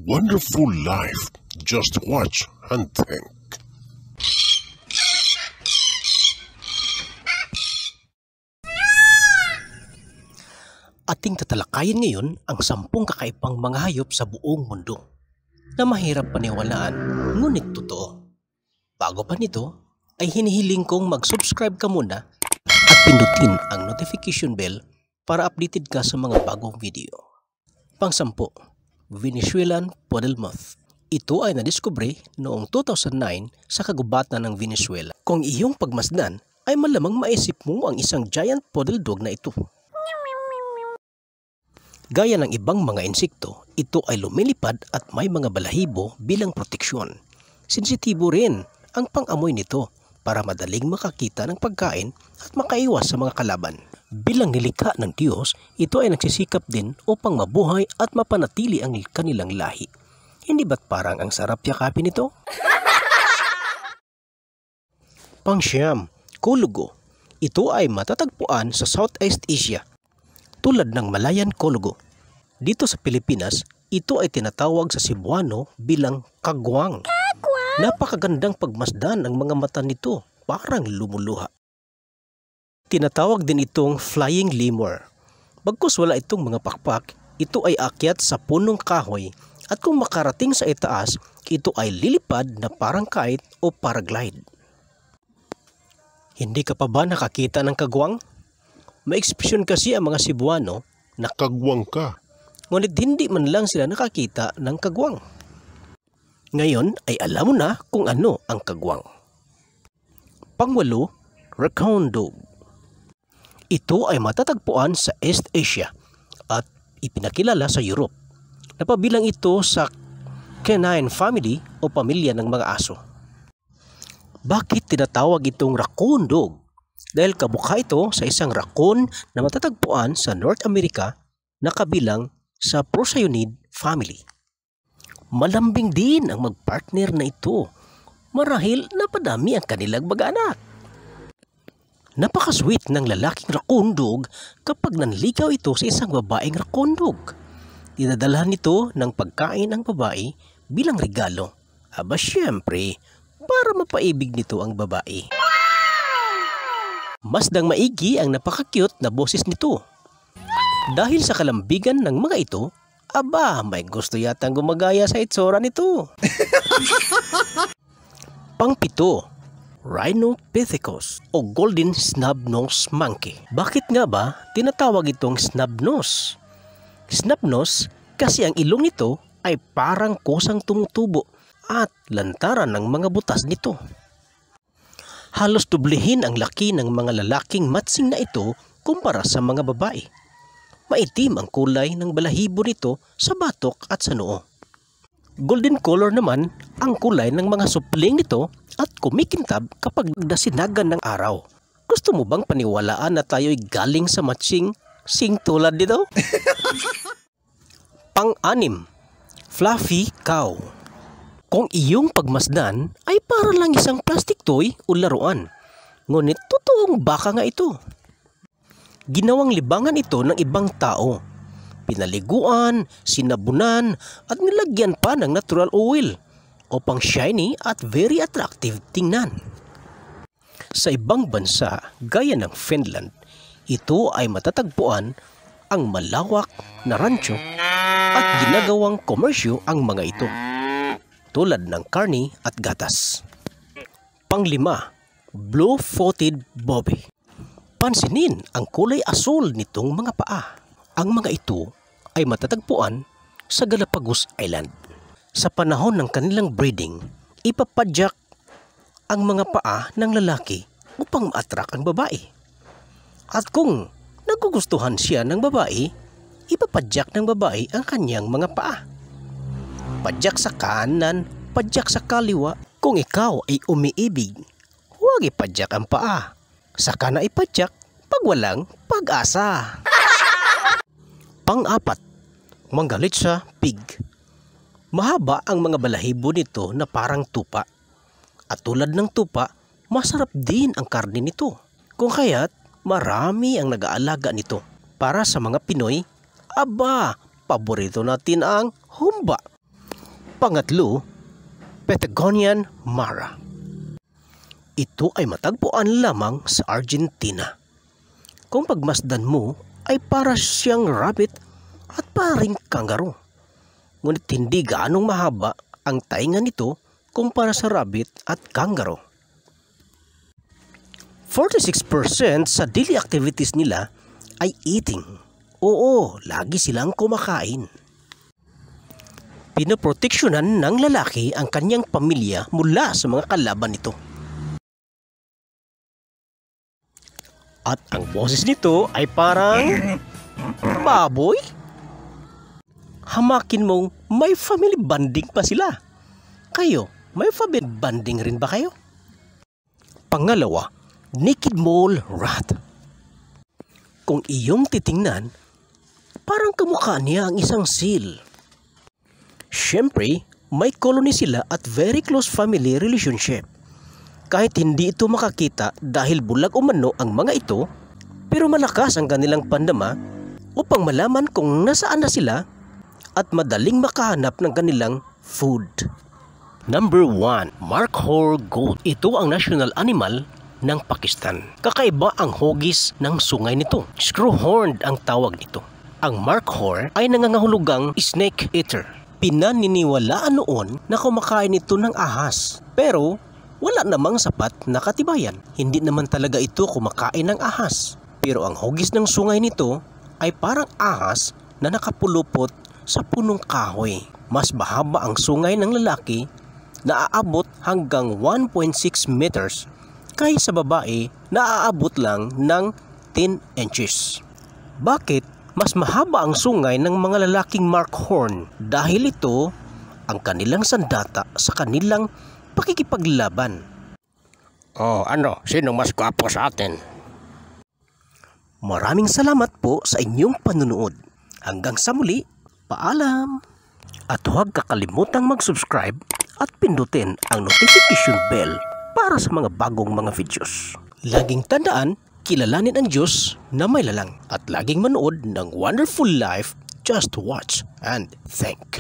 wonderful life. Just watch and think. Ating tatalakayin ngayon ang 10 kakaibang mga hayop sa buong mundo na mahirap paniwalaan ngunit totoo. Bago pa nito ay hinihiling kong mag-subscribe ka muna at pindutin ang notification bell para updated ka sa mga bagong video. Pang-10, Venezuelan Poodle Moth. Ito ay nadiskubre noong 2009 sa kagubatan ng Venezuela. Kung iyong pagmasdan ay malamang maisip mo ang isang giant poodle dog na ito. Gaya ng ibang mga insekto, ito ay lumilipad at may mga balahibo bilang proteksyon. Sensitibo rin ang pang-amoy nito para madaling makakita ng pagkain at makaiwas sa mga kalaban. Bilang nilikha ng Diyos, ito ay nagsisikap din upang mabuhay at mapanatili ang kanilang lahi. Hindi ba't parang ang sarap yakapin ito? Pang-siyam, Kolugo. Ito ay matatagpuan sa Southeast Asia, tulad ng Malayan Kolugo. Dito sa Pilipinas, ito ay tinatawag sa Cebuano bilang kagwang. Napakagandang pagmasdan ang mga mata nito, parang lumuluha. Tinatawag din itong flying lemur. Bagkus wala itong mga pakpak, ito ay akyat sa punong kahoy at kung makarating sa itaas, ito ay lilipad na parang kite o paraglide. Hindi ka pa ba nakakita ng kagwang? May ekspresyon kasi ang mga Cebuano na Kagwang ka. ngunit hindi man lang sila nakakita ng kagwang. Ngayon ay alam mo na kung ano ang kagwang. Pang-8, Raccoon Dog. Ito ay matatagpuan sa East Asia at ipinakilala sa Europe. Napabilang ito sa canine family o pamilya ng mga aso. Bakit tinatawag itong Raccoon Dog? Dahil kamukha ito sa isang raccoon na matatagpuan sa North America na kabilang sa Procyon family. Malambing din ang magpartner na ito marahil napadami ang kanilang mag-anak. Napaka-sweet ng lalaking raccoon dog kapag nanligaw ito sa isang babaeng raccoon dog. Dinadalhan nito ng pagkain ang babae bilang regalo. Aba syempre, para mapaibig nito ang babae. Masdang maigi ang napaka-cute na boses nito. Dahil sa kalambigan ng mga ito, aba may gusto yatang gumagaya sa itsura nito. Pang-7, Rhinopithecus o Golden Snub-Nosed Monkey. Bakit nga ba tinatawag itong snub-nose? Snub-nose kasi ang ilong nito ay parang kusang tumutubo at lantaran ng mga butas nito. Halos dublehin ang laki ng mga lalaking matsing na ito kumpara sa mga babae. Maitim ang kulay ng balahibo nito sa batok at sa noo. Golden color naman ang kulay ng mga supling nito at kumikintab kapag nasinagan ng araw. Gusto mo bang paniwalaan na tayo'y galing sa matching sing tulad nito? Pang-6, Fluffy Cow. Kung iyong pagmasdan ay para lang isang plastic toy o laruan. Ngunit totoong baka nga ito. Ginawang libangan ito ng ibang tao. Pinaliguan, sinabunan at nilagyan pa ng natural oil upang shiny at very attractive tingnan. Sa ibang bansa gaya ng Finland, ito ay matatagpuan ang malawak na rancho at ginagawang komersyo ang mga ito, tulad ng karne at gatas. Pang-5, Blue-footed Bobby. Pansinin ang kulay asul nitong mga paa. Ang mga ito ay matatagpuan sa Galapagos Island. Sa panahon ng kanilang breeding, ipapadyak ang mga paa ng lalaki upang ma-attract ang babae. At kung nagugustuhan siya ng babae, ipapadyak ng babae ang kanyang mga paa. Padyak sa kanan, padyak sa kaliwa. Kung ikaw ay umiibig, huwag ipadyak ang paa. Saka na ipadyak pag walang pag-asa. Pang-4, Mangalitsa Pig. Mahaba ang mga balahibo nito na parang tupa. At tulad ng tupa, masarap din ang karne nito. Kung kaya't marami ang nag-aalaga nito. Para sa mga Pinoy, aba, paborito natin ang humba. Pangatlo, Patagonian Mara. Ito ay matagpuan lamang sa Argentina. Kung pagmasdan mo ay para siyang rabbit at paring kangaroo. Ngunit hindi gaanong mahaba ang tainga nito kumpara sa rabbit at kangaroo. 46% sa daily activities nila ay eating. Oo, lagi silang kumakain. Pinoproteksyonan ng lalaki ang kanyang pamilya mula sa mga kalaban nito. At ang boses nito ay parang baboy. Hamakin mong may family bonding pa sila. Kayo, may family bonding rin ba kayo? Pangalawa, naked mole rat. Kung iyong titingnan, parang kamukha niya ang isang seal. Siyempre, may colony sila at very close family relationship. Kahit hindi ito makakita dahil bulag umano ang mga ito, pero malakas ang kanilang pandama upang malaman kung nasaan na sila at madaling makahanap ng kanilang food. Number 1, Markhor goat. Ito ang national animal ng Pakistan. Kakaiba ang hugis ng sungay nito. Screwhorned ang tawag nito. Ang Markhor ay nangangahulugang snake eater. Pinaniniwalaan noon na kumakain ito ng ahas. Pero wala namang sapat na katibayan. Hindi naman talaga ito kumakain ng ahas. Pero ang hugis ng sungay nito ay parang ahas na nakapulupot sa punong kahoy. Mas mahaba ang sungay ng lalaki na aabot hanggang 1.6 meters kaysa babae na aabot lang ng 10 inches. Bakit mas mahaba ang sungay ng mga lalaking Markhorn? Dahil ito ang kanilang sandata sa kanilang pakikipaglaban. Sino mas gwapo sa atin? Maraming salamat po sa inyong panunood. Hanggang sa muli, paalam! At huwag kakalimutang mag-subscribe at pindutin ang notification bell para sa mga bagong mga videos. Laging tandaan, kilalanin ang Diyos na may lalang at laging manood ng Wonderful Life. Just watch and think.